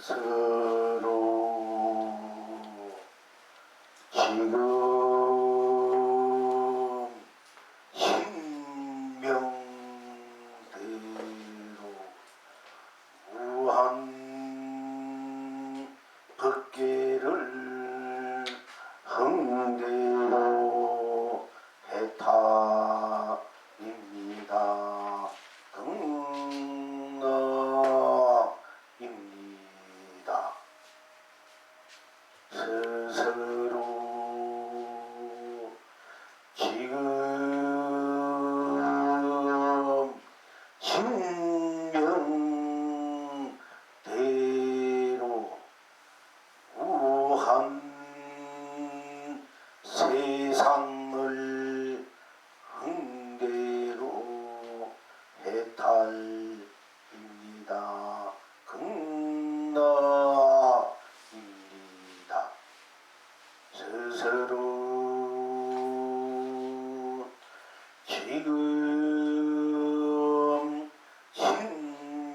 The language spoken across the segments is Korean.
서로 지금 신명대로 무한 법계를 흥대로 해타입니다. 등나입니다. 스스로 지금 신명대로 무한 세상을 흥대로 해탈입니다. 극나입니다. 스스로 지금 신명대로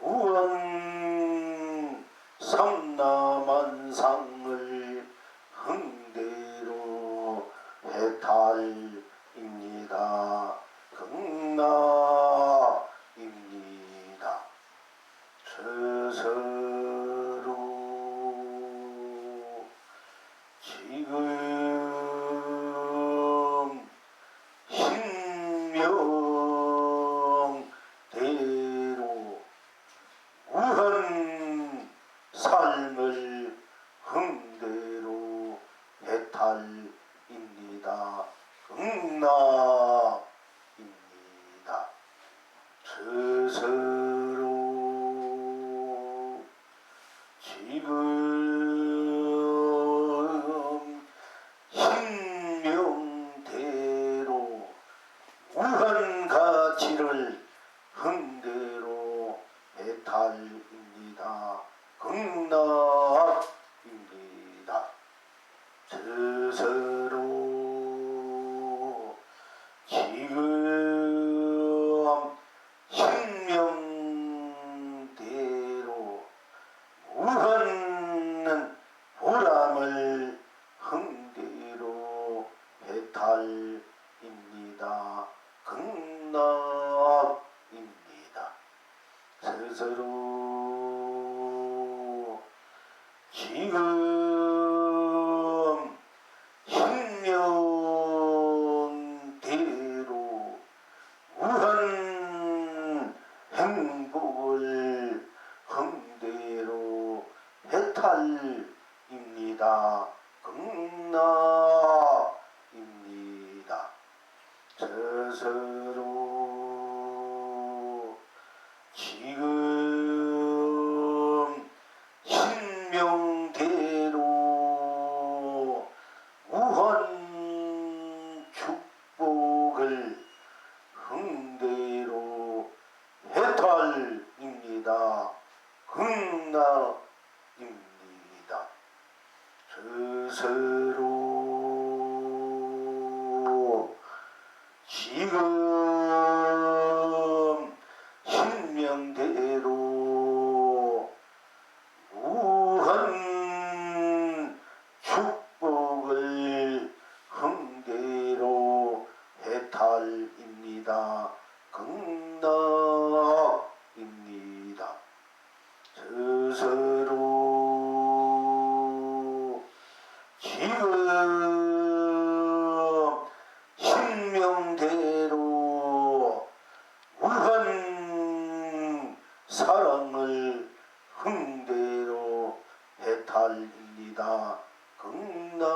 무한 삼라만상을 흥대로 해탈입니다. 극나입니다. 스스로 지금 신명대로 무한 삶을 흥대로 해탈입니다. 극나입니다. 스스로 지금 신명대로 무한 가치를 흥대로 해탈입니다. 극나입니다. 스스로 지금 신명대로 무한 보람을 흥대로 해탈입니다. 극나입니다. 스스로 지금 신명대로 무한 행복을 흥대로 해탈입니다. 극나입니다. 스스로 지금 신명대로 무한 축복을 흥대로 해탈입니다. 극나입니다. 스스로 지금 신명대로 무한 축복을 흥대로 해탈입니다. 극나입니다. 스스로 지금 신명대로 무한 사랑을 흥대로 해탈입니다. 극나입니다.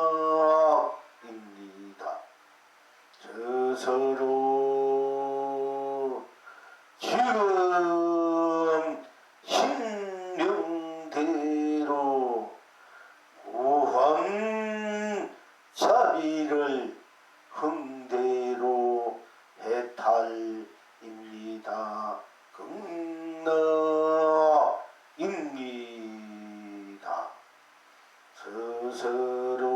스스로 지금 신명대로 무한 자비를 흥대로 해탈입니다. 극나입니다. 스스로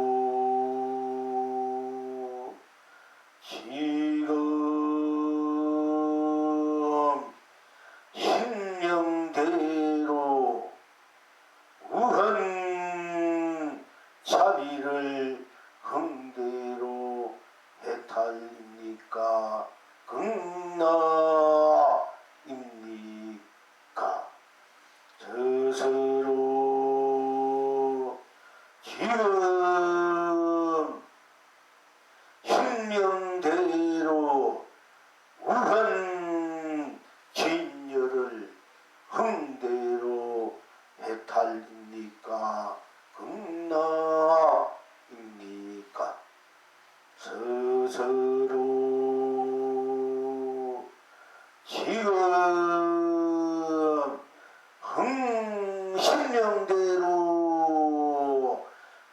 지금 자비를 흥대로 해탈입니까? 극나입니까? 스스로 지금 신명대로 우한 진열을 흥대로 해탈입니까? 극나입니까? 스스로 지금 신명대로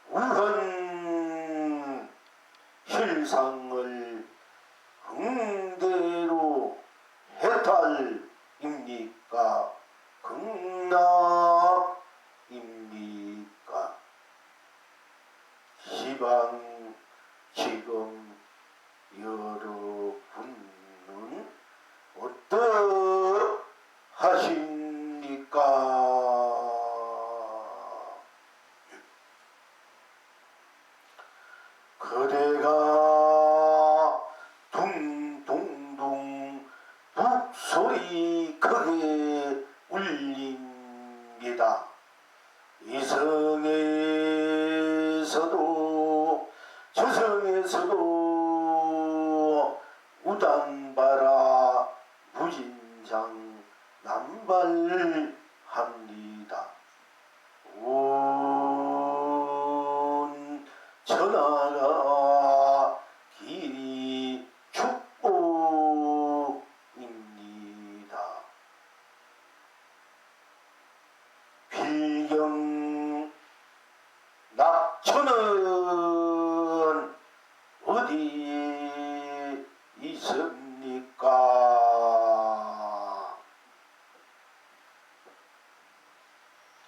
우한 실상을 흥대로 해탈입니까? 극락입니까? 시방 지금 여러분은 어떠하십니까? 그대가 둥둥둥 북소리 크게 울립니다. 이성에서도 저성에서도 우단바라 무진장 남발합니다. 온 천하가 길이 축복입니다. 필경 낙천은 어디에 있습니까?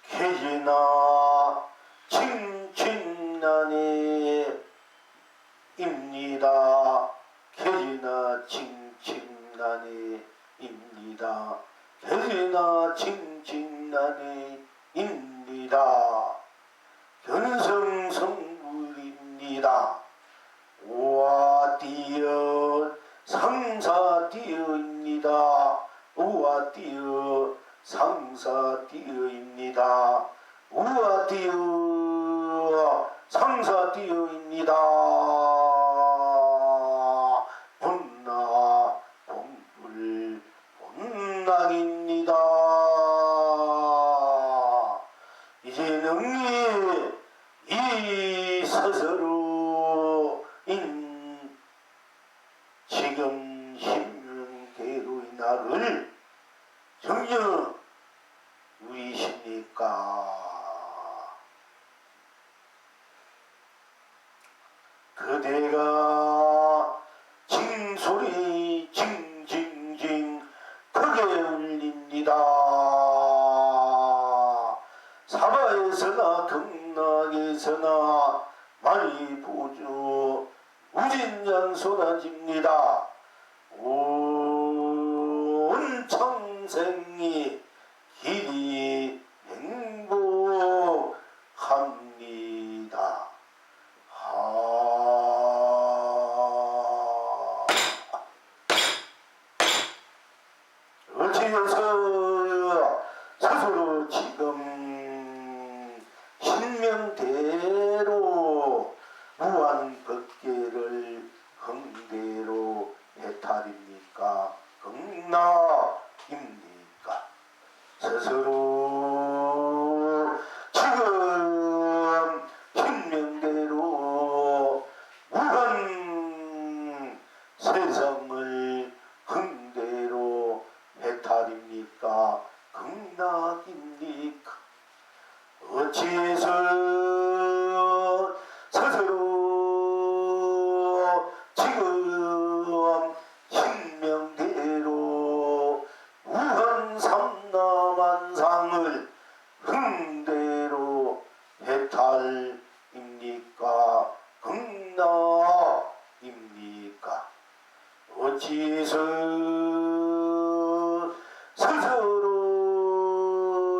개지나 칭칭난에 입니다. 개지나 칭칭난에 입니다. 개지나 칭칭난에 입니다. 견성성불입니다. 우와띠어 상사띠어입니다. 우와띠어 상사띠어입니다. 우와띠어 상사띠어입니다. 본나 본불 본낙입니다. 이제는 이 스스로인 지금 신명대로의 나를 정녕 누리십니까? 그대가 징소리 징징징 크게 울립니다. 사바에서나 극락에서나 많이 보죠. 우진양 쏟아집니다. 온 청생이 길이 행복합니다. 어찌해서 스스로 지금 신명대로 무한법계를 흥대로 해탈입니까? 극락입니까? 스스로 지금 신명대로 무한 세상을 흥대로 해탈입니까? 극락입니까? 어찌해서 스스로 지금 신명대로 무한 삼라만상을 흥대로 해탈입니까? 극락입니까? 어찌해서 스스로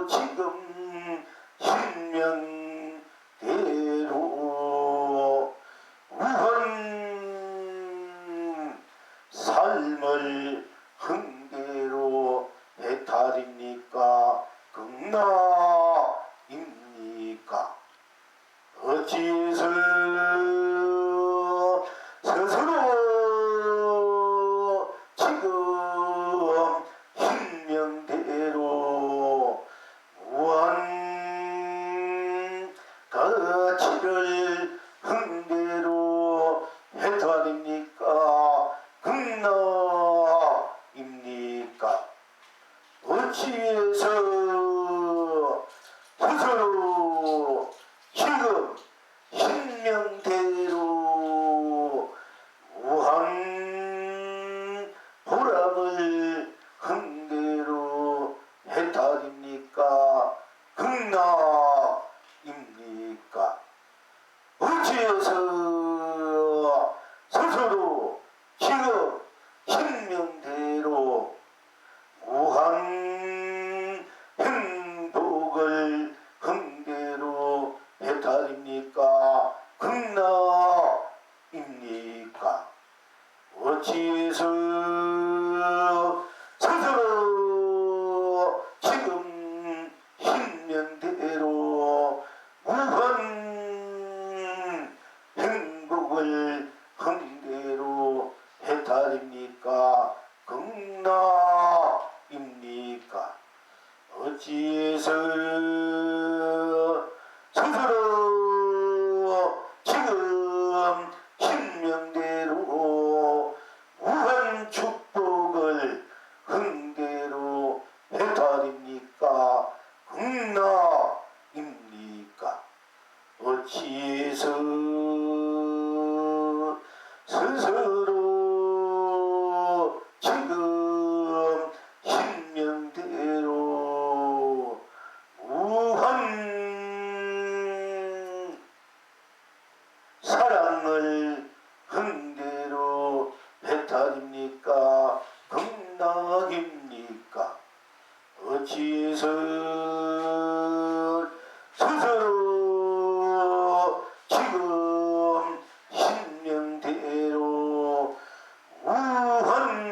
지금 신명대로 어찌해서 스스로 지금 hin명대로 무한 가치를 흥대로 해탈입니까? 극락입니까? 어찌해서 스스로 지금 hin명대로 무한 보람을 흥대로 해탈입니까? 극락입니까? 어찌해서 스스로 지금 hin명대로 무한 행복을 흥대로 해탈입니까? 극락입니까? 어찌해서 스스로 지금 hin명대로 무한 행복을 흥대로 해탈입니까? 극락입니까? 어찌해서 스스로 지금 hin명대로 무한 축복을 흥대로 해탈입니까? 극락입니까? 어찌해서 스스로 지금 hin명대로 무한 사랑을 흥대로 해탈입니까? 극락입니까? 어찌해서 스스로 지금 hin명대로 무한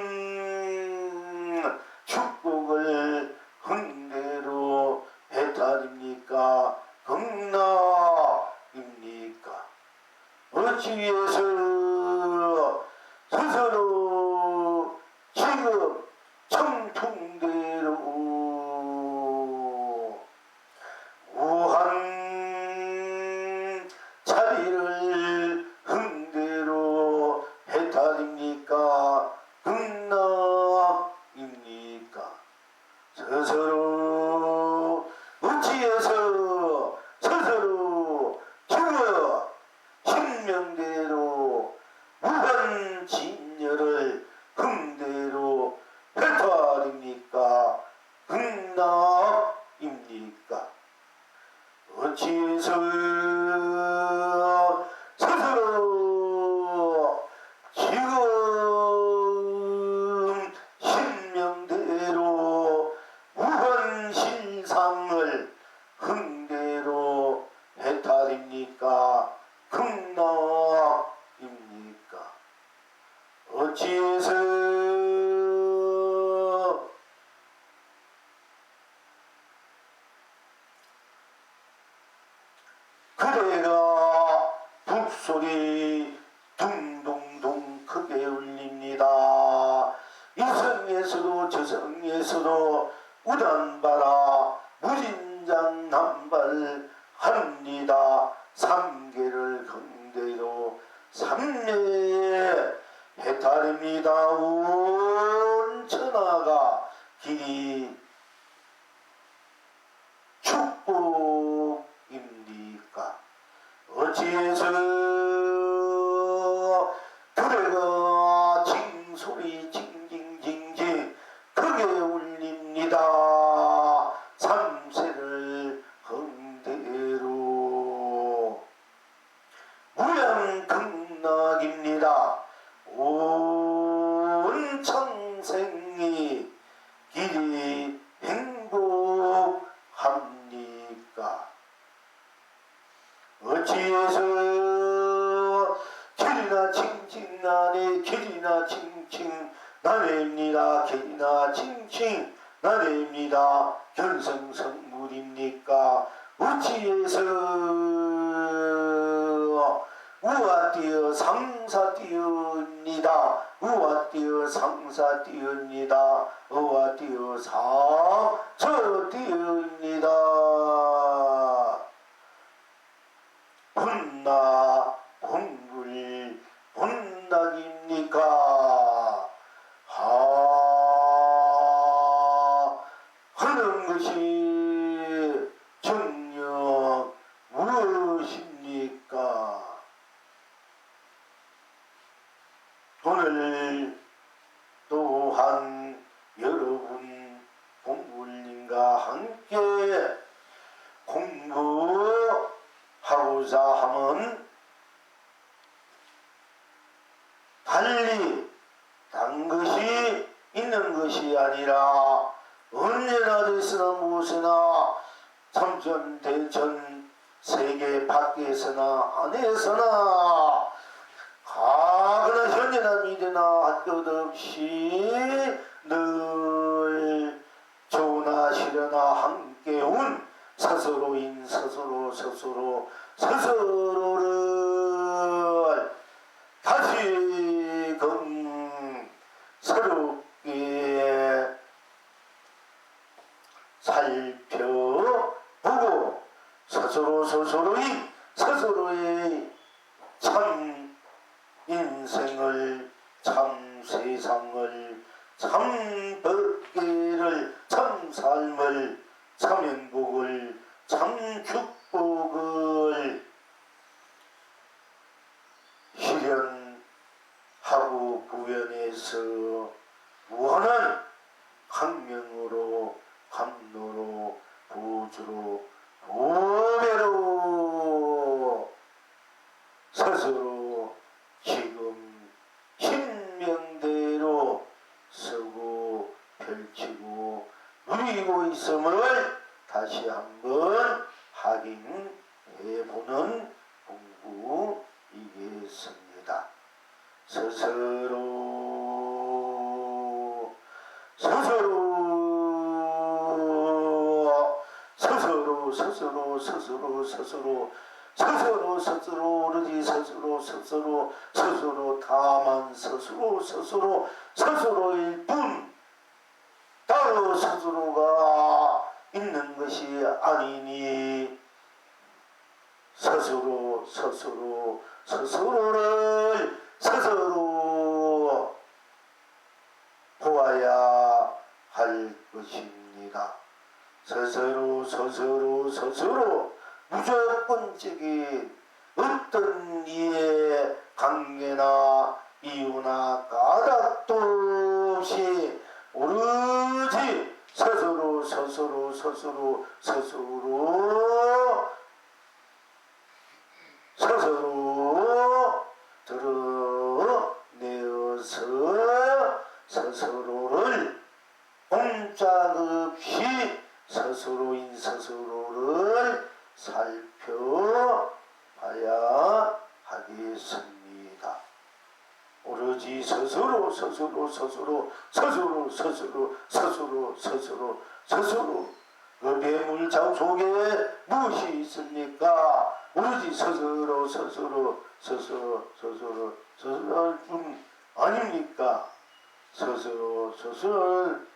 축복을 흥대로 해탈입니까? 극락입니까? 어찌해서 스스로 지금 청풍대로 무한 자리를 흥대로 해탈입니까? 극락입니까? 스스로 어찌해서 스스로 지금 hin명대로 무한 진열을 흥대로 해탈입니까? 극락입니까? 어찌해서 스스로 지금 hin명대로 무한 신상을 흥대로 해탈입니까? 극락입니까? 어찌해서 그대가 북소리 둥둥둥 크게 울립니다. 이성에서도 저성에서도 우단바라 무진장 남발합니다. 삼계를 긍대로 삼매에 해탈입니다. 온 천하가 길이 축복입니까? 어찌해서 그대가 징소리 징징징징 크게 울립니다. 삼세를 흥대로 무양 극락입니다. 온 천생이 길이 행복합니까? 어찌해서 길이나 칭칭 나네 길이나 칭칭 나네입니다. 길이나 칭칭 나네입니다. 견성성물입니까? 어찌해서 본나 본불 본닭입니까? 하는 것이 정녕 무엇입니까? 오늘 또한 여러분 공부님과 함께 공부하고자 하면 달리 단 것이 있는 것이 아니라 언제나 됐으나 무엇이나 참전대전 세계 밖에서나 안에서나 가거나 현재나 미래나 할 것 없이 늘 좋으나 싫으나 함께 온 스스로인 스스로를 다시금 새롭게 살펴보고 스스로의 참 인생을 참 세상을 참 법계를 참 삶을 참 행복을 참 축복을 실현하고 구현해서 무한한 강명으로 감로로 보주로 보배로 스스로 지금 신명대로 쓰고 펼치고 누리고 있음을 다시 한번 확인해보는 공부이겠습니다. 스스로 오로지 스스로 다만 스스로일 뿐 따로 스스로가 있는 것이 아니니 스스로를 스스로 보아야 할 것입니다. 스스로 무조건적인 어떤 이의 관계나 이유나 까닭도 없이 오로지 스스로 드러내어서 스스로를 꼼짝없이 스스로인 스스로를 살펴봐야 하겠습니다. 오로지 스스로 그 배물장 속에 무엇이 있습니까? 오로지 스스로 할 뿐 아닙니까? 스스로를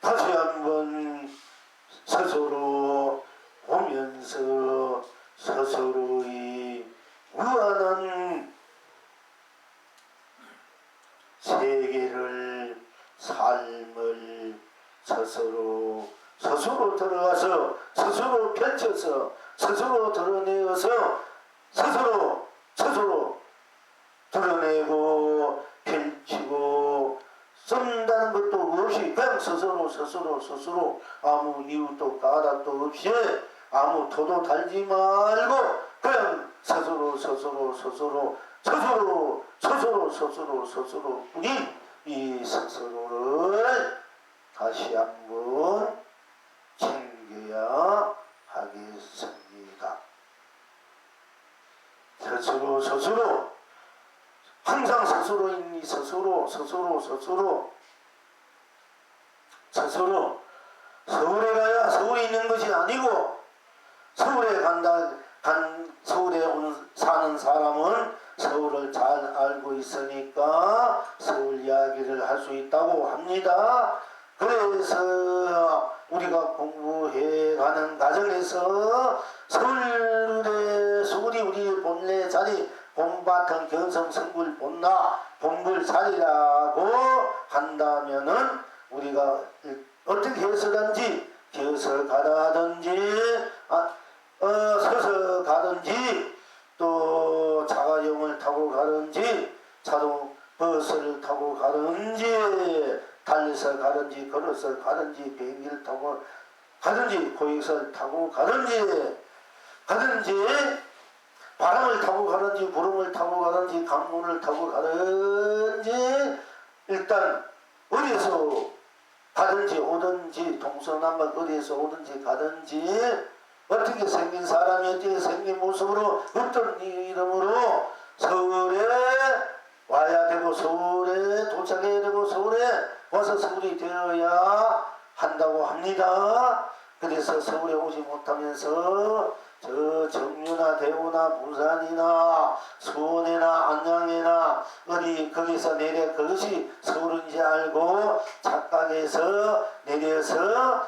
다시 한번 스스로 보면서 스스로의 무한한 세계를 삶을 스스로 들어가서 스스로 펼쳐서 스스로 드러내어서 스스로 드러내고 펼치고 쓴다는 것도 없이 그냥 스스로 아무 이유도 까닭도 없이 아무 토도 달지 말고 그냥 스스로 뿐인 이 스스로를 다시 한번 챙겨야 하겠습니다. 스스로 항상 스스로인 이 스스로 서울에 가야 서울에 있는 것이 아니고 서울에 사는 사람은 서울을 잘 알고 있으니까 서울 이야기를 할 수 있다고 합니다. 그래서 우리가 공부해가는 과정에서 서울의 서울이 우리 본래 자리 본바탕 견성 성불 본나 본불 자리라고 한다면은 우리가 어떻게 해서든지 기어서 가라든지 서서 가든지 또 자가용을 타고 가든지 자동 버스를 타고 가든지 달려서 가든지 걸어서 가든지 비행기를 타고 가든지 고익선을 타고 가든지 바람을 타고 가든지 구름을 타고 가든지 강문을 타고 가든지 일단 어디에서 가든지 오든지 동서남북 어디에서 오든지 가든지 어떻게 생긴 사람이 어떻게 생긴 모습으로 어떤 이름으로 서울에 와야 되고 서울에 도착해야 되고 서울에 와서 서울이 되어야 한다고 합니다. 그래서 서울에 오지 못하면서 저 정유나 대구나 부산이나 수원이나 안양이나 어디 거기서 내려 그것이 서울인지 알고 착각해서 내려서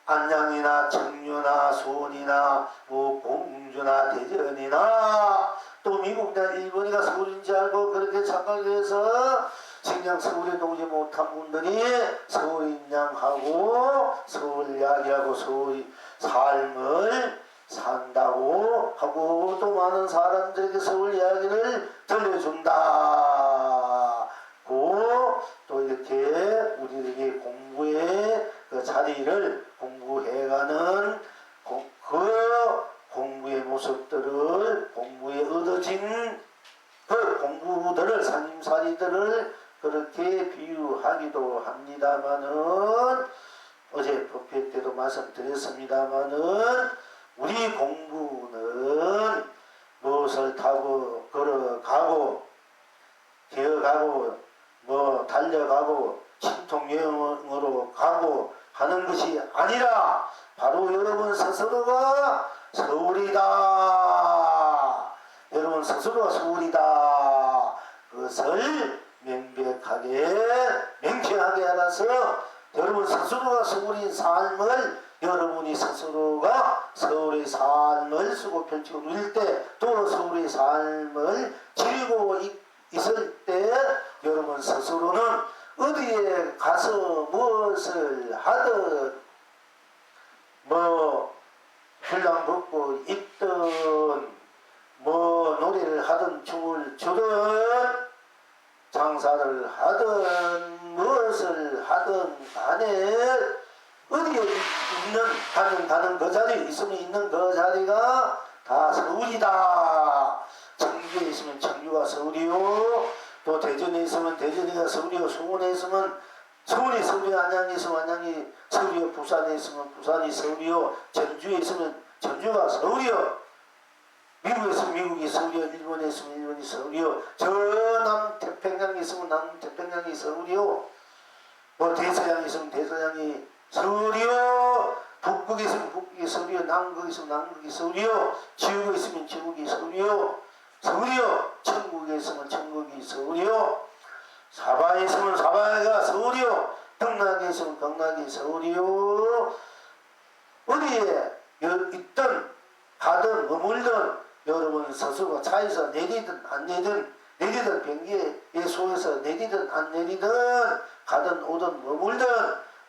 안양이나 정유나 수원이나 뭐 공주나 대전이나 또 미국이나 일본이가 서울인지 알고 그렇게 착각해서 정녕 서울에 오지 못한 분들이 서울인 양하고 서울 이야기하고 서울 삶을 산다고 하고 또 많은 사람들에게 서울 이야기를 들려준다고 또 이렇게 우리에게 공부의 그 자리를 공부해가는 그 공부의 모습들을 공부에 얻어진 그 공부들을 살림살이들을 그렇게 비유하기도 합니다마는 어제 법회 때도 말씀드렸습니다마는 우리 공부는 무엇을 타고 걸어가고 기어가고 뭐 달려가고 신통여행으로 가고 하는 것이 아니라 바로 여러분 스스로가 서울이다. 여러분 스스로가 서울이다. 그것을 명쾌하게 알아서 여러분 스스로가 서울인 삶을 여러분이 스스로가 서울의 삶을 쓰고 펼치고 누릴 때 또 서울의 삶을 지니고 있을 때 여러분 스스로는 어디에 가서 무엇을 하든 뭐 훌랑 벗고 있든 뭐 노래를 하든 춤을 추든 장사를 하든 무엇을 하든 간에 어디에 가는 그 자리 있으면 있는 그 자리가 다 서울이다. 청주에 있으면 청주가 서울이요. 또 대전에 있으면 대전이가 서울이요. 수원에 있으면 수원이 서울이요. 안양에 있으면 안양이 서울이요. 부산에 있으면 부산이 서울이요. 전주에 있으면 전주가 서울이요. 미국에 있으면 미국이 서울이요. 일본에 있으면 일본이 서울이요. 저 남태평양에 있으면 남태평양이 서울이요. 뭐 대서양에 있으면 대서양이 서울이요. 북극에 있으면 북극이 서울이요. 남극에 있으면 남극이 서울이요. 지옥에 있으면 지옥이 서울이요. 서울이요. 천국에 있으면 천국이 서울이요. 사방에 있으면 사방에가 서울이요. 경락에 있으면 경락이 서울이요. 어디에 있든 가든 머물든 여러분 스스로 차에서 내리든 안 내리든 비행기에 속에서 내리든 안 내리든 가든 오든 머물든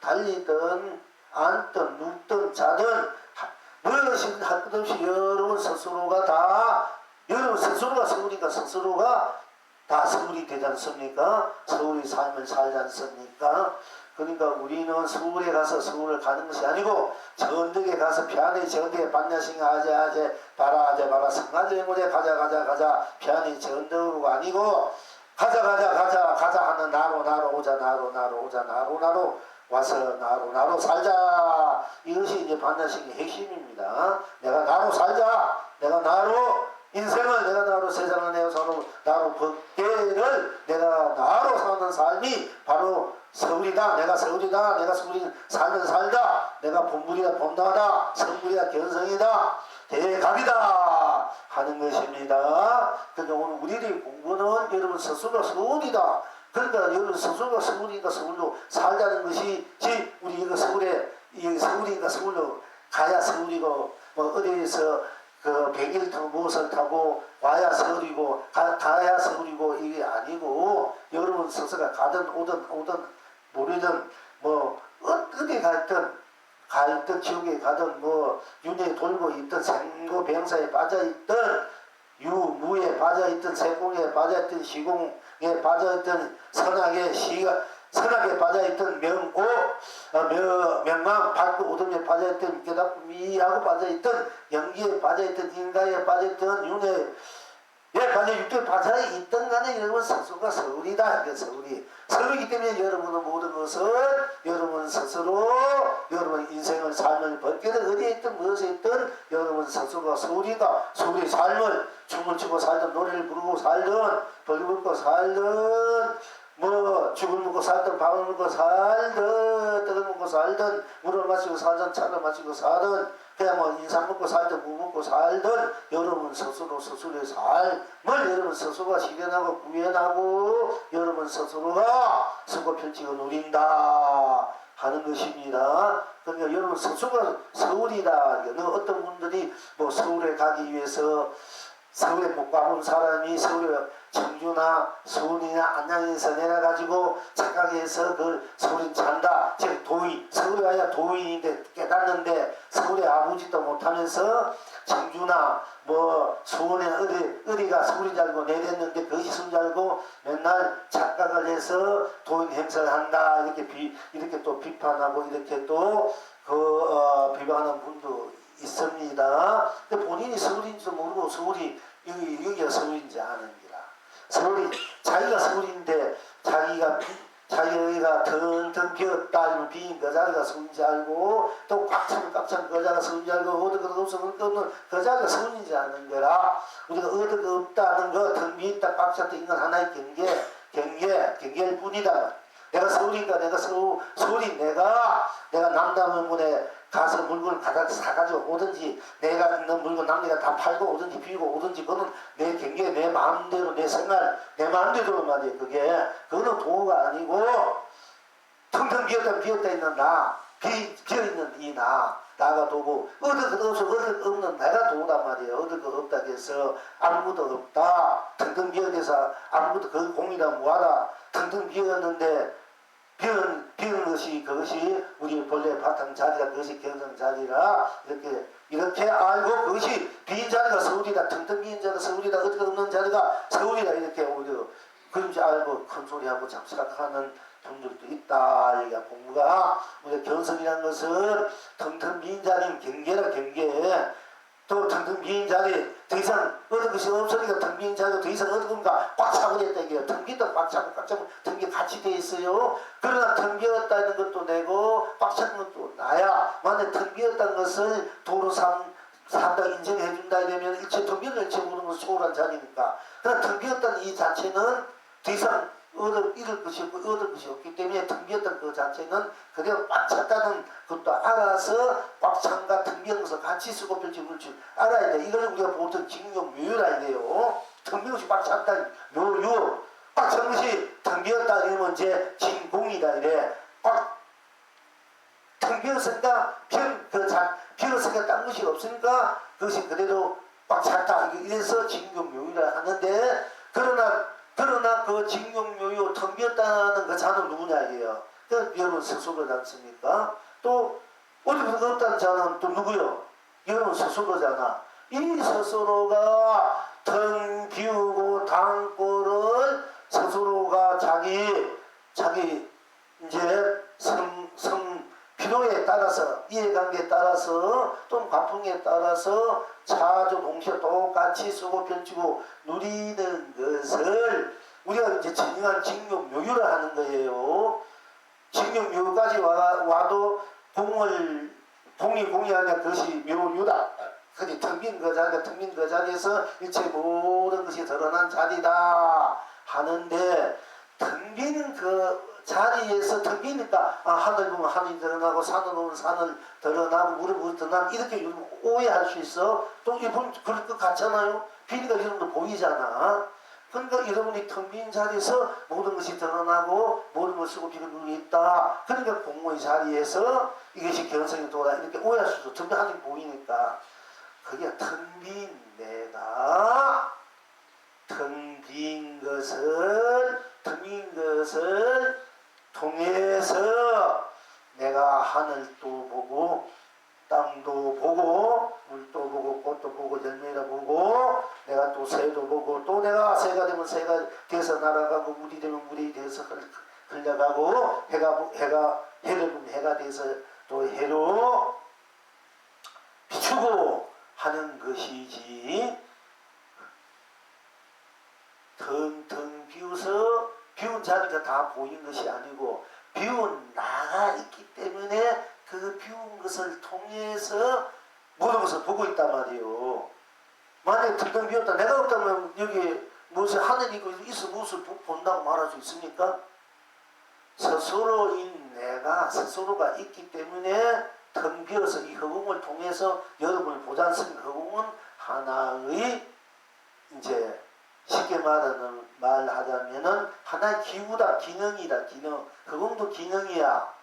달리든 앉든 눕든 자든 무엇이든 할 것 없이 여러분 스스로가 다 여러분 스스로가 서울이니까 스스로가 다 서울이 되지 않습니까? 서울의 삶을 살지 않습니까? 그러니까 우리는 서울에 가서 서울을 가는 것이 아니고 전덕에 가서 편히 전덕에 반야싱 아재 봐라 성가대문에 가자 편히 전덕으로 아니고 가자 하는 나로 오자 나로 와서 나로 살자. 이것이 이제 반야싱의 핵심입니다. 내가 나로 살자. 내가 나로 인생을 내가 나로 세상을 내가 나로 법계를 내가 나로 사는 삶이 바로 서울이다. 내가 서울이다. 내가 서울이 살면 살다. 내가 본불이다. 본다다. 성불이다. 견성이다. 대각이다. 하는 것입니다. 그러니까 오늘 우리들의 공부는 여러분 스스로가 서울이다. 그러니까 여러분 스스로가 서울이니까 서울로 살자는 것이지 여기 서울이니까 서울로 가야 서울이고 뭐 어디에서 그 비행기를 타고 무엇을 타고 와야 서울이고 가야 서울이고 이게 아니고 여러분 스스가 가든 오든 모르든 뭐 어디 갈든 지옥에 가든 뭐 윤회에 돌고 있든 생고병사에 빠져있든 유무에 빠져있든 세공에 빠져있든 시공에 빠져있든 선악에 빠져있든 명망 밝고 어둠에 빠져있든 깨닫고 미하고 빠져있든 연기에 빠져있든 인가에 빠져있든 윤회에 빠져 육도에 빠져있든 간에 여러분 스스로가 서울이다. 이게 서울이기 때문에 여러분은 모든 것은 여러분 스스로 여러분 인생을 삶을 벗게든 어디에 있든 무엇에 있든 여러분 스스로가 서울이다. 서울의 삶을 춤을 추고 살든 노래를 부르고 살든 벌 걷고 살든 뭐 죽을 먹고 살든 밥을 먹고 살든 떡을 먹고 살든 물을 마시고 살든 차를 마시고 살든 그냥 뭐 인삼 먹고 살든 무 먹고 살든 여러분 스스로 스스로의 삶을 여러분 스스로가 실현하고 구현하고 여러분 스스로가 서고 펼치고 누린다 하는 것입니다. 그러니까 여러분 스스로가 서울이다. 어떤 분들이 뭐 서울에 가기 위해서 서울에 못 가본 사람이 서울에 청주나 수원이나 안양에서 내려가지고 착각해서 그 서울에 잔다. 즉 서울에 와야 도인인데 깨닫는데 서울에 아버지도 못하면서 청주나 뭐 수원에 어디가 서울인 줄 알고 내렸는데 그것이 서울인 줄 알고 맨날 착각을 해서 도인 행사를 한다. 이렇게 또 비판하고 이렇게 또 비방하는 분도 있습니다. 근데 본인이 서울인지도 모르고 서울이 여기가 서울인지 아는 기라. 서울이 자기가 서울인데 자기가 여기가 텅텅 비었다 아니면 빈 그 자리가 서울인지 알고 또 꽉찬 그 자리가 서울인지 알고 얻어가 없으면 없는 그 자리가 서울인지 아는 거라. 우리가 얻어가 없다는 거 텅 비있다 꽉 찼다 이건 하나의 경계일 뿐이다. 내가 서울이니까 내가 서울이 내가 남다문에 가서 물건을 갖다 사가지고 오든지 내가 있는 물건 남들이 다 팔고 오든지 비우고 오든지 그거는 내 경계 내 마음대로 내 생활 내 마음대로 말이에요. 그거는 도가 아니고 텅텅 비었다 있는 나 비어있는 이 나가 도고 얻을 것 없는 내가 도단 말이에요. 얻을 것 없다 해서 아무것도 없다. 텅텅 비어서 아무것도 그 공이다 뭐하다. 텅텅 비었는데 비는 것이 그것이 우리 본래 바탕 자리라 그것이 경성 자리라 이렇게 알고 그것이 빈 자리가 서울이다. 텅텅 빈 자리가 서울이다. 어디가 없는 자리가 서울이다. 이렇게 오히려 그런지 알고 큰 소리하고 잠수락하는 분들도 있다. 여기가 공부가 우리가 경성이라는 것은 텅텅 빈 자리는 경계라 경계. 또 텅텅 빈 자리 더 이상 얻은 것이 없으니까 텅 빈 자리가 더 이상 얻은 건가 꽉 차고 됐다 이게요. 텅 빈도 꽉 차고 텅 빈 같이 돼 있어요. 그러나 텅 비었다는 것도 내고 꽉 찬 것도 나야. 만약 텅 비었다는 것을 도로 산다 인정해 준다 이러면 일체 텅 비는 일체 모르는 건 소홀한 자리니까. 그러나 텅 비었다는 이 자체는 더 이상 잃을 것이 없고 얻을 것이 없기 때문에 텅 비었던 그 자체는 그대로 꽉 찼다는 것도 알아서 꽉 찬과 텅 비는 것을 같이 쓰고 펼치고 줄 알아야 돼. 이걸 우리가 보통 징용묘유라 이래요. 텅 비는 것이 꽉 찼다 묘유. 꽉 찬 것이 텅 비었다 이러면 이제 진공이다 이래. 꽉 텅 비었으니까 비었으니까 딴 것이 없으니까 그것이 그대로 꽉 찼다. 이래서 징용묘유라 하는데 그러나 그 징용묘유 텅 비었다는 그 자는 누구냐 이게요. 여러분 스스로지 않습니까? 또 어디부터 없다는 자는 또 누구요? 여러분 스스로잖아. 이 스스로가 텅 비우고 당골을 스스로가 자기 이제 필요에 따라서 이해관계에 따라서 또는 과풍에 따라서 자주 동시에 똑같이 쓰고 펼치고 누리는 것을 우리가 이제 진정한 징용묘유를 하는 거예요. 징용묘유까지 와도 공이 아니라 그것이 묘유다. 그게 텅 빈 그 자리에서 일체 모든 것이 드러난 자리다 하는데 텅 빈 그 자리에서 텅 비니까 하늘 보면 하늘이 드러나고 산을 보면 산을 드러나고 물을 보면 드러나고 이렇게 오해할 수 있어. 또 이분 그럴 것 같잖아요. 비니까 여러분도 보이잖아. 그러니까 여러분이 텅 빈 자리에서 모든 것이 드러나고 모든 것을 쓰고 비는 게 있다. 그러니까 공무의 자리에서 이것이 견성이 돌아 이렇게 오해할 수도 텅 빈 하늘이 보이니까 그게 텅 빈 내가 텅 빈 것을 통해서 내가 하늘도 보고 땅도 보고 물도 보고 꽃도 보고 열매도 보고 내가 또 새도 보고 또 내가 새가 되면 새가 돼서 날아가고 물이 되면 물이 돼서 흘러가고 해를 보면 해가 돼서 또 해로 비추고 하는 것이지 텅텅 비워서 비운 자리가 다 보이는 것이 아니고 비운 나가 있기 때문에 그 비운 것을 통해서 모든 것을 보고 있단 말이에요. 만약에 텅텅 비웠다 내가 없다면 여기 무엇이 하늘이 있어 무엇을 본다고 말할 수 있습니까? 스스로인 내가 스스로가 있기 때문에 텅 비어서 이 허공을 통해서 여러분을 보지 않습니까? 허공은 하나의 이제 쉽게 말하자면은 하나의 기구다, 기능이다, 기능. 허공도 기능이야.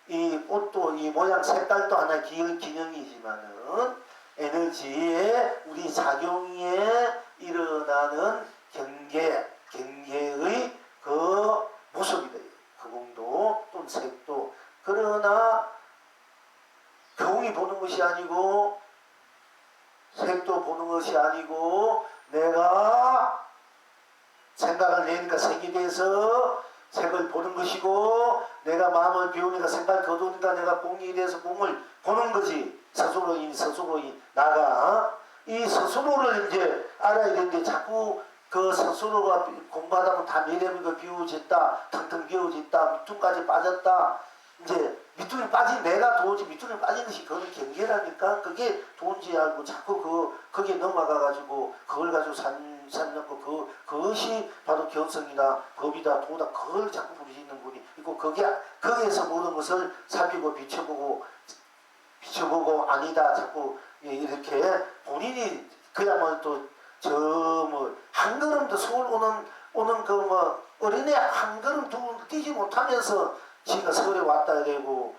이 꽃도 이 모양 색깔도 하나의 기능이지만은 에너지에 우리 작용에 일어나는 경계의 그 모습이다. 허공도 또는 색도. 그러나 허공이 보는 것이 아니고 색도 보는 것이 아니고 내가 생각을 내니까 색이 돼서 색을 보는 것이고 내가 마음을 비우니까 생각을 거두니까 내가 공이 돼서 공을 보는 것이 스스로인 나가 이 스스로를 이제 알아야 되는데 자꾸 그 스스로가 공부하다 보면 다 내려면 비워졌다 텅텅 비워졌다 밑둥까지 빠졌다 이제 밑둥이 빠진 내가 도저히 밑둥이 빠진 것이 그건 경계라니까 그게 도인지 알고 자꾸 거기에 넘어가가지고 그걸 가지고 산 넣고 그것이 바로 견성이다 법이다 도다 그걸 자꾸 부르시는 분이 있고 거기에서 모든 것을 살피고 비춰보고 아니다 자꾸 이렇게 본인이 그야말로 또 한 걸음도 서울 오는 그 뭐 어린애 한 걸음 뛰지 못하면서 지가 서울에 왔다 되고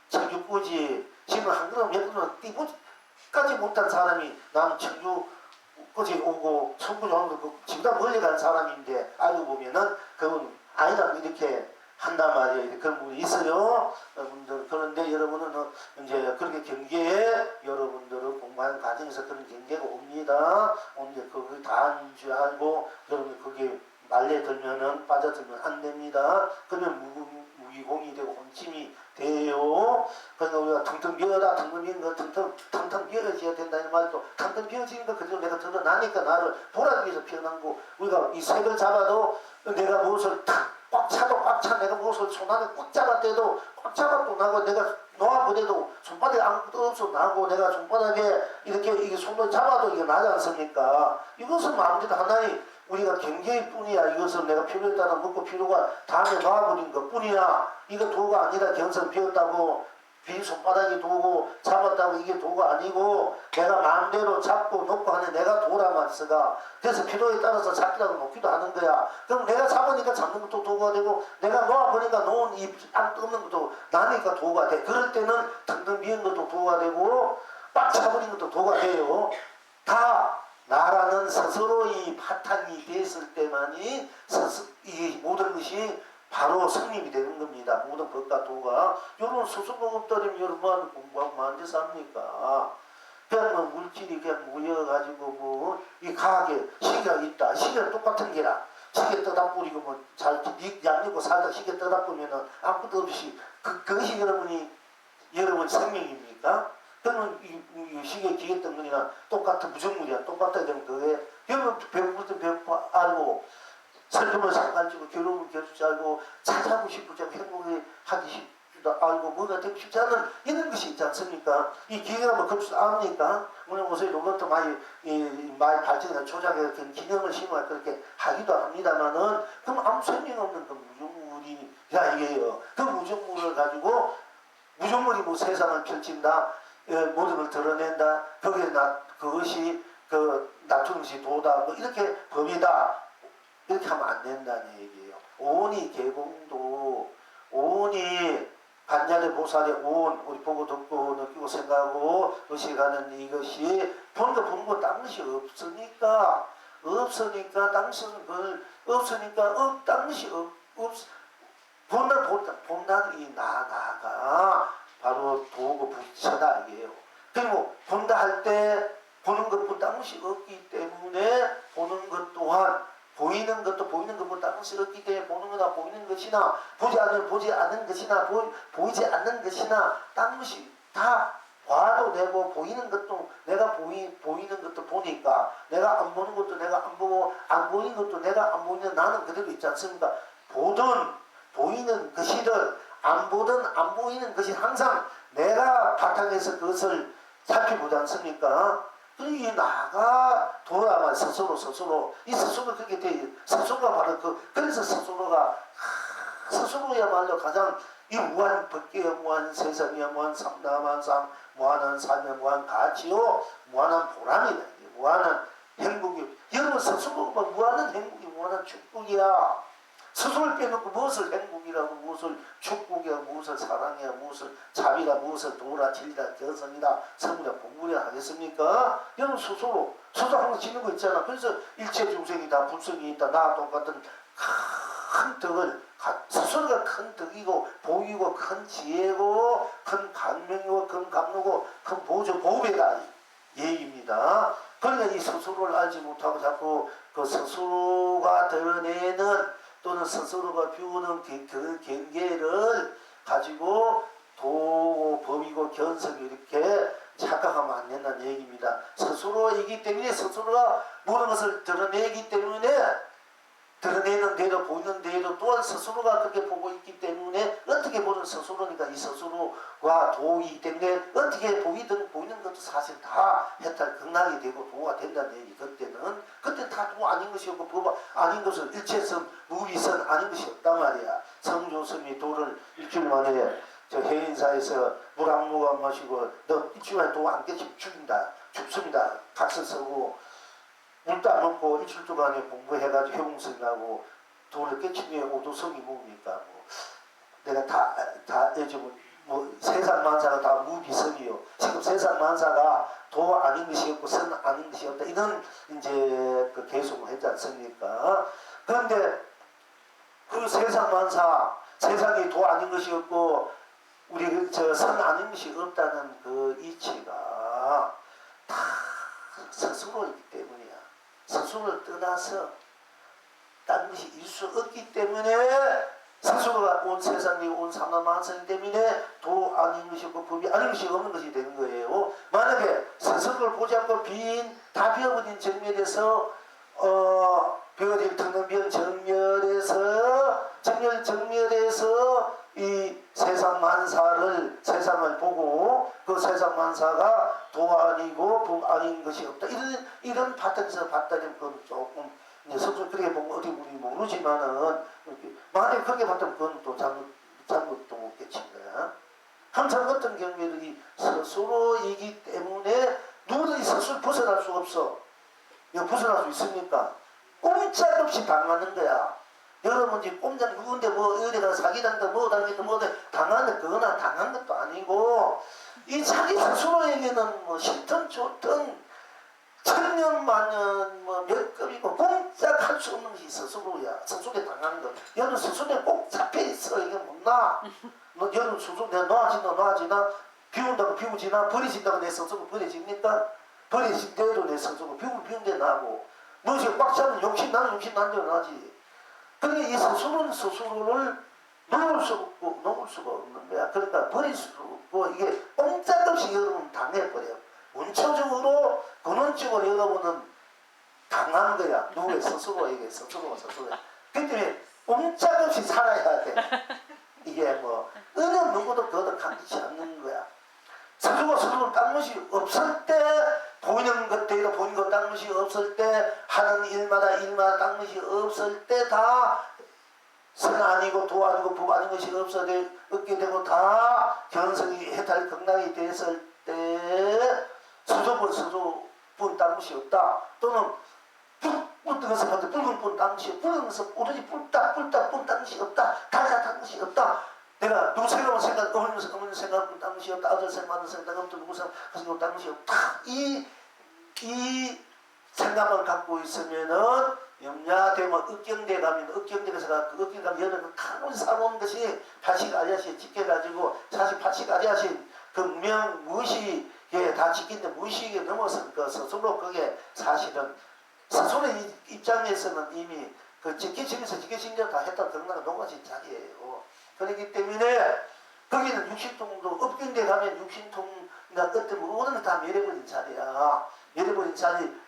청주까지 지금 한 걸음 몇 걸음 뛰고까지 못한 사람이 나는 청주까지 오고 청주 오고 지보다 멀리 간 사람인데 알고 보면은 그건 아니다 이렇게 한단 말이에요. 그런 분이 있어요. 여러분들 그런데 여러분은 이제 그렇게 경계에 여러분들은 공부하는 과정에서 그런 경계가 옵니다. 오늘 그거 다한 줄 알고 여러분 거기 말려 들면은 빠져들면 안 됩니다. 그러면 무기공이 되고 혼침이 돼요. 그러니까 우리가 텅텅 비어라 텅텅 비는 거 텅텅 비어져야 된다는 말도 텅텅 비어지는 거 그저 내가 드러나니까 나를 보라기 위해서 피어난 거 우리가 이 색을 잡아도 내가 무엇을 꽉 차 내가 무엇을 손 안에 꽉 잡았대도 꽉 잡아도 나고 내가 놓아보내도 손바닥에 아무것도 없어 나고 내가 손바닥에 이렇게 손을 잡아도 이게 나지 않습니까? 이것은 마음대로 하나의 우리가 경계일 뿐이야. 이것은 내가 필요에 따라 먹고 필요가 다음에 놔버린 것 뿐이야. 이거 도가 아니라 견성 비었다고 빈 손바닥이 도고 잡았다고 이게 도가 아니고 내가 마음대로 잡고 놓고 하는 내가 도라만 쓰가 그래서 필요에 따라서 잡기라도 놓기도 하는 거야. 그럼 내가 잡으니까 잡는 것도 도가 되고 내가 놓아보니까 놓은 이 안 뜯는 것도 나니까 도가 돼. 그럴 때는 텅텅 비은 것도 도가 되고 꽉 차버린 것도 도가 돼요. 다 나라는 스스로의 바탕이 됐을 때만이 이 모든 것이 바로 성립이 되는 겁니다. 모든 법과 도가. 여러분 수수보급들이면 여러분 공부하고 많은 데서 합니까? 그냥 뭐 물질이 그냥 모여가지고 뭐 이 과학에 시계가 있다. 시계는 똑같은 게라. 시계 떠다 뿌리고 뭐 잘 양념고 살다 시계 떠다 뿌리면은 아무것도 없이 그것이 여러분 생명입니까? 그러면 이 시계 기계 덩어리나 똑같은 무정물이야. 똑같아야 되는 거에 여러분 배고플 때 알고 슬픔을 상가지고 괴로움을 견줄 줄 알고 찾아보고 싶을 때 행복하게 하기 싶지도 알고 뭐가 되고 싶지 않은 이런 것이 있지 않습니까? 이 기계가 뭐 그럴 줄 압니까? 물론 요새 로봇도 많이 발전해서 조작해서 기능을 심어 그렇게 하기도 합니다만은 그럼 아무 생명 없는 그 무정물이야 이게요. 그 무정물을 가지고 무정물이 뭐 세상을 펼친다. 모든 걸 드러낸다. 거기에 그것이 그 낮추는 것이 도다. 뭐 이렇게 법이다. 이렇게 하면 안 된다는 얘기예요. 오온이 개공도 오온이 반자의 보살의 오온 우리 보고 듣고 느끼고 생각하고 의식하는 이것이 보는 거 딴 것이 없으니까 당신은 그걸 없으니까 딴 것이 본다는 이 나가 바로 도구 부처다 이게요. 그리고 본다 할 때 보는 것보다 딴 것이 없기 때문에 보는 것 또한 보이는 것도 보이는 것보다 딴 것이 없기 때문에 보는 거나 보이는 것이나 보지 않는 것이나 보이지 않는 것이나 딴 것이 다 봐도 되고 보이는 것도 내가 보이는 것도 보니까 내가 안 보는 것도 내가 안 보고 안 보이는 것도 내가 안 보이는 나는 그대로 있지 않습니까? 보든 보이는 것이든 안 보든 안 보이는 것이 항상 내가 바탕에서 그것을 살펴보지 않습니까? 그리고 이 나가 돌아만 스스로 이 스스로 그렇게 돼 스스로가 바로 그래서 스스로야말로 가장 이 무한 법계의 무한 세상이야 무한 삼다만상 무한한 삶의 무한 가치요 무한한 보람이다. 무한한 행복이 여러분 스스로가 무한한 행복이 무한한 축복이야. 스스로를 빼놓고 무엇을 행복이라고 무엇을 축복이야 무엇을 사랑이야 무엇을 자비다 무엇을 도라 진리다 견성이다 성이다 공부라 하겠습니까? 여러분 스스로 항상 지는 거 있잖아. 그래서 일체 중생이 다 불성이 있다. 나와 똑같은 큰 덕을 스스로가 큰 덕이고 복이고 큰 지혜고 큰 강명이고 큰 감로고 큰 보배다 얘기입니다. 그러니까 이 스스로를 알지 못하고 자꾸 그 스스로가 드러내는 또는 스스로가 비우는 그 경계를 가지고 도고 법이고 견성이 이렇게 착각하면 안 된다는 얘기입니다. 스스로이기 때문에 스스로가 모든 것을 드러내기 때문에 드러내는 대로 보이는 대로 또한 스스로가 그렇게 보고 있기 때문에 어떻게 보는 스스로니까 이 스스로가 도이기 때문에 어떻게 보이는 것도 사실 다 해탈 극락이 되고 도가 된다는 얘기. 그때는 다 도 아닌 것이 없고 법 아닌 것은 일체성 무비선 아닌 것이 없단 말이야. 성조스님이 도를 일주일 만에 저 해인사에서 물 한 모금 마시고 너 일주일 만에 도 안 깨치면 죽습니다. 각서 쓰고 물도 안 먹고 일주일 동안에 공부해가지고 해봉성하고 도를 깨치면 오도성이 뭡니까? 뭐 내가 다 요즘 뭐 세상 만사가 다 무비성이요. 지금 세상 만사가 도 아닌 것이 없고 선 아닌 것이 없다. 이런 이제 그 계속을 했지 않습니까? 그런데 그 세상 만사, 세상에 도 아닌 것이 없고 우리 저 선 아닌 것이 없다는 그 이치가 다 스스로이기 때문이야. 스스로를 떠나서 딴 것이 있을 수 없기 때문에 스스로가 온 세상이 온 삼라만상 때문에 도 아닌 것이 없고 법이 아닌 것이 없는 것이 되는 거예요. 만약에 스스로를 보지 않고 다 비어버린 정멸에서 비어버린 텅텅 정멸에서 이 세상 만사를 세상을 보고 그 세상 만사가 도 아니고 법 아닌 것이 없다. 이런 바탕에서 봤다면 그건 조금 스스로 그렇게 보면 어디 우리 모르지만은 만약에 그렇게 봤다면 그건 또 잘못도 없겠지 거야. 항상 어떤 경우에는 스스로이기 때문에 누구든지 스스로 벗어날 수 없어. 이거 벗어날 수 있습니까? 꼼짝없이 당하는 거야. 여러분이 꼼짝 누군데 뭐 어디가 사기당다 뭐 당하는데 그거나 당한 것도 아니고 이 자기 스스로에게는 뭐 싫든 좋든 천년 만년 뭐 몇 급이고 꼼짝할 수 없는 것이 스스로야. 스스로에 당하는 거. 여러분 스스로에 꼭 잡혀있어. 이게 못나. 너 여러분 스스로 내가 놔지나 비운다고 비우지나 버리진다고 내 스스로 버려집니까? 버리진 대로 내 스스로 비운 데 나고 무엇이 꽉 잡는 나는 욕심 난 대로 나지. 그러니까 이 스스로를 놓을 수가 없는 거야. 그러니까 버릴 수 없고 이게 꼼짝없이 여러분 당해버려. 원초적으로 근원적으로 여러분은 당한 거야. 누구의 스스로에게 스스로가. 그 때문에 꼼짝없이 살아야 돼. 이게 뭐 어느 누구도 그것을 감지치 않는 거야. 스스로 딴 것이 없을 때 보이는 것대로 보이는 것 딴 것이 없을 때 하는 일마다 딴 것이 없을 때 다 선 아니고 도 아니고 법 아닌 것이 없게 되고 다 견성이 해탈 극락이 됐을 때 수조분 딴 것이 없다. 또는 붉은 것을 봤을 때 붉은 딴 당시 부르면서 오로지 뿔딱 당시 없다. 달다 당시 없다. 내가 누구 생각은 생각, 어머니 생각은 당시 없다. 아들 생각은 생각 없다. 누구 생각은 당시 없다. 이 생각을 갖고 있으면은 염려되면 억경대 가면 억경대에서 그 억경 가면 여러 강을 사놓은 것이 파식 아리아시에 집게가지고 사실 파식 아리아시 그 무명 무의식에 다 집긴데 무의식에 넘어선 그 스스로 그게 사실은 스스로의 입장에서는 이미 그 집게심에서 집게심자 다 했다 드러나가 녹아진 자리예요. 그렇기 때문에 거기는 육신통도 억경대 가면 육신통이나 어떤 모든 다 멸해버린 자리야. 멸해버린 자리.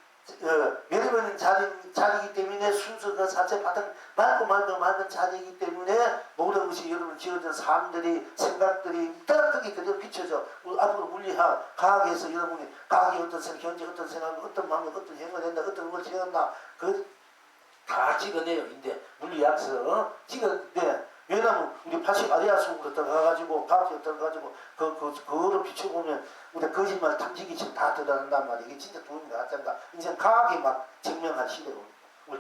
멸해버린 자리이기 때문에 순서가 사체 바탕 맑은 자리이기 때문에 모든 것이 여러분 지어진 삶들이 생각들이 따뜻하게 그대로 비춰져 앞으로 물리학 과학에서 여러분이 과학이 어떤 생각 현재 어떤 생각 어떤 마음이 어떤 행을 했나 어떤 걸 지었나 그 다 찍어내요. 근데 물리학서 찍어내. 왜냐면 우리 80 아리아 속으로 들어가가지고 과학에 들어가가지고 그거를 비춰보면 우리 거짓말 탐지기 지금 다 들어간단 말이에요. 이게 진짜 도움이 나왔잖아. 이제 과학이 막 증명할 시대로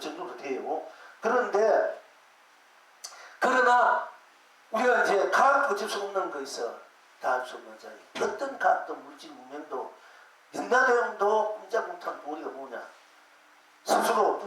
정도로 돼요. 그런데 그러나 우리가 이제 과학도 어쩔 수 없는 거 있어. 다 할 수 없는 자리. 어떤 과학도 물질 문명도 연나대형도 꼼짝 못한 도리가 뭐냐. 스스로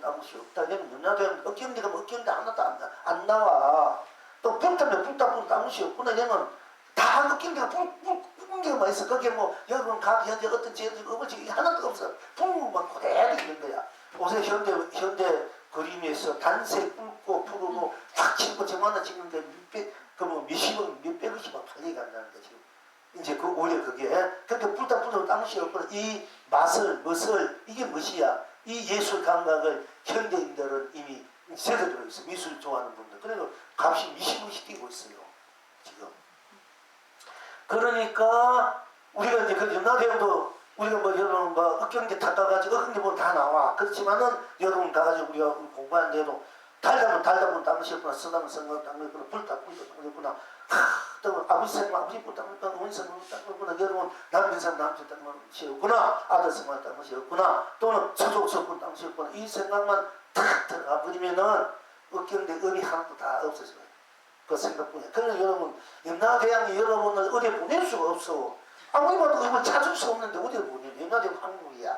아무 것이 없다. 왜냐면 연나대형 억경대가 억경대 하나도 안 나와. 또 불타면 아무 것이 없구나. 왜냐면 다 억경대가 뿜은 게만 있어. 거기에 뭐 여러분 각 현재 어떤 제도가 어머지 하나도 없어. 뿜만 그대로 있는 거야. 요새 현대 그림에서 단색 붉고 푸르고 확 치고 정하나 찍는데 몇백억씩 막 팔리게 한다는 거지. 이제 그 오히려 그게 그렇게 불타면 아무 것이 없구나. 이 멋을 이게 무엇이야? 이 예술 감각을 현대인들은 이미 제대로 있어. 미술 좋아하는 분들. 그래서 값이 미시무시 뛰고 있어요. 지금. 그러니까 우리가 이제 그 연나대형도 우리가 뭐 여러분 뭐 억경대 닦아가지고 억경대 보면 다 나와. 그렇지만은 여러분 가가지고 우리가 공부한 대로 달다 보면 당시 없구나. 쓰다면 생각 당했구나. 불다 당했구나. 또 아버지 생각 아버지 불당했구나. 어머니 생각 당했구나. 여러분 남편 생각 남편 당했구나. 아들 생각 당했구나. 또는 서족 성분 당했구나. 이 생각만 탁 들어가 버리면은 억경대 의미 하나도 다 없어져요. 그 생각뿐이야. 그러면 여러분 연나대양이 여러분을 어디에 보낼 수가 없어. 아무리 봐도 이걸 찾을 수 없는데 어디에 보내? 연나대양 한국이야.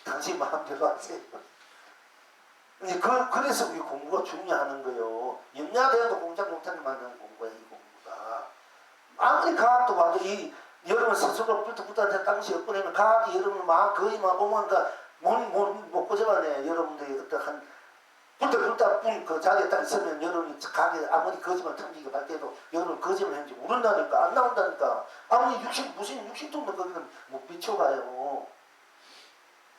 당신 마음대로 하세요. 이제 그래서 우리 공부가 중요하는 거예요. 연나대양도 공작 못하게 만드는 공부야. 이 공부가. 아무리 과학도 봐도 이 여러분 스스로 불타한테 당시 엿보내면 과학이 여러분 막 거의 막 오면까 못 꽂아봐네. 여러분들이 어떤 불타 그 자리에 딱 있으면 여러분이 가게 아무리 거짓말 탐지기 할 때도 여러분 거짓말 했는지 모른다니까 안 나온다니까. 아무리 무슨 육신통도 거기는 못 비춰봐요.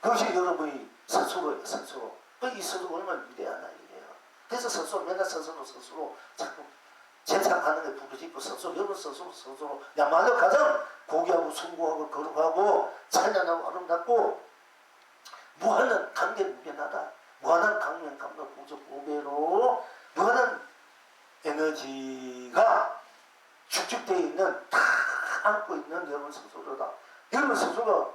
그것이 여러분이 스스로예요. 스스로. 이 스스로 얼마나 위대하나 이게요. 그래서 스스로 맨날 스스로 자꾸 제작하는 게 부르짖고 스스로 여러분 스스로 야말로 가장 고귀하고 숭고하고 거룩하고 찬란하고 아름답고 무한한 관계 무변하다. 무한한 강면 감각 공적 보배로 무한한 에너지가 축적되어 있는 다 안고 있는 여러분 스스로다. 여러분 스스로가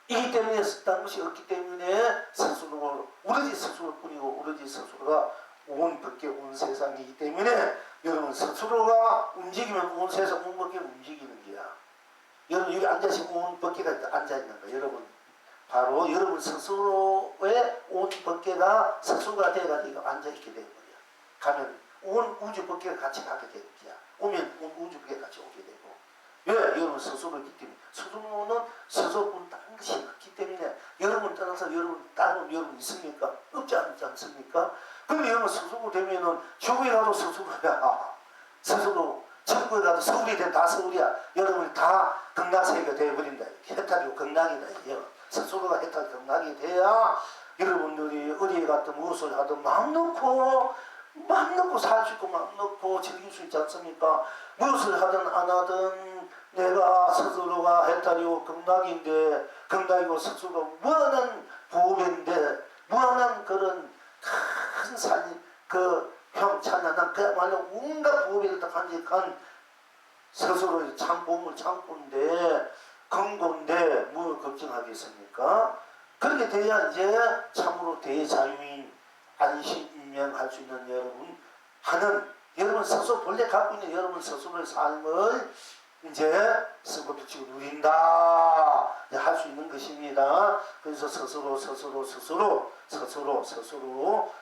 이기 때문에 썼다는 것이 없기 때문에 스스로 오로지 스스로뿐이고 오로지 스스로가 온 밖에 온 세상이기 때문에 여러분 스스로가 움직이면 온 세상 온 밖에 움직이는 거야. 여러분 여기 앉아있으면 온 밖에가 앉아있는 거야. 여러분 바로 여러분 스스로의 온 법계가 스스로가 돼가지고 앉아있게 되는 거야. 가면 온 우주 법계가 같이 가게 되는 거야. 오면 온 우주 법계가 같이 오게 되고. 왜? 여러분 스스로이기 때문에. 스스로는 스스로뿐 다른 것이 없기 때문에 여러분 떠나서 여러분 다른 여러분 있습니까? 없지 않습니까? 그럼 여러분 스스로 되면은 지옥에 가도 스스로야. 스스로 천국에 가도 서울이 다 서울이야. 여러분이 다 극락세계가 되어버린다. 해탈이고 극락이다. 스스로가 해탈 극락이 돼야 여러분들이 어디에 갔든 무엇을 하든 마음 놓고 살 수 있고 마음 놓고 즐길 수 있지 않습니까? 무엇을 하든 안 하든 내가 스스로가 해탈이고 극락인데 극락이고 스스로가 무한한 보배인데 무한한 그런 큰 산, 그 찬란한 그야말로 온갖 보배를 다 간직한 스스로의 참 보물 창고인데 금고인데 뭘 걱정하겠습니까? 그렇게 돼야 이제 참으로 대자유인 안심임명할 수 있는 여러분 하는 여러분 스스로 본래 갖고 있는 여러분 스스로의 삶을 이제 스스로 누린다 할 수 있는 것입니다. 그래서 스스로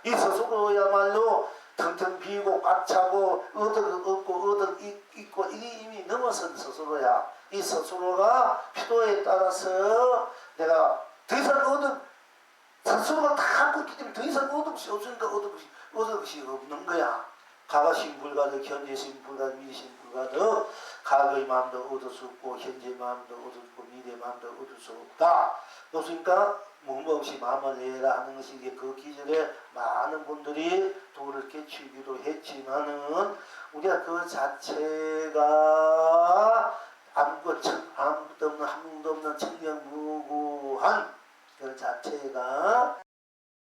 이 스스로야말로 텅텅 비고 꽉 차고 얻어 얻고 얻어 있고 이게 이미 넘어선 스스로야. 이 스스로가 필요에 따라서 내가 더 이상 얻은 스스로가 다 갖고 있기 때문에 더 이상 얻을 것이 없으니까 얻을 것이 없는 거야. 과거신 불가득, 현재신 불가득, 미래신 불가득. 과거의 마음도 얻을 수 없고 현재의 마음도 얻을 수 없고 미래의 마음도 얻을 수 없다. 그러니까 무뭐 없이 마음을 내라 하는 것이 이게 그 기절에 많은 분들이 도를 깨치기도 했지만은 우리가 그 자체가 아무것도 없는 청명무구한 그 자체가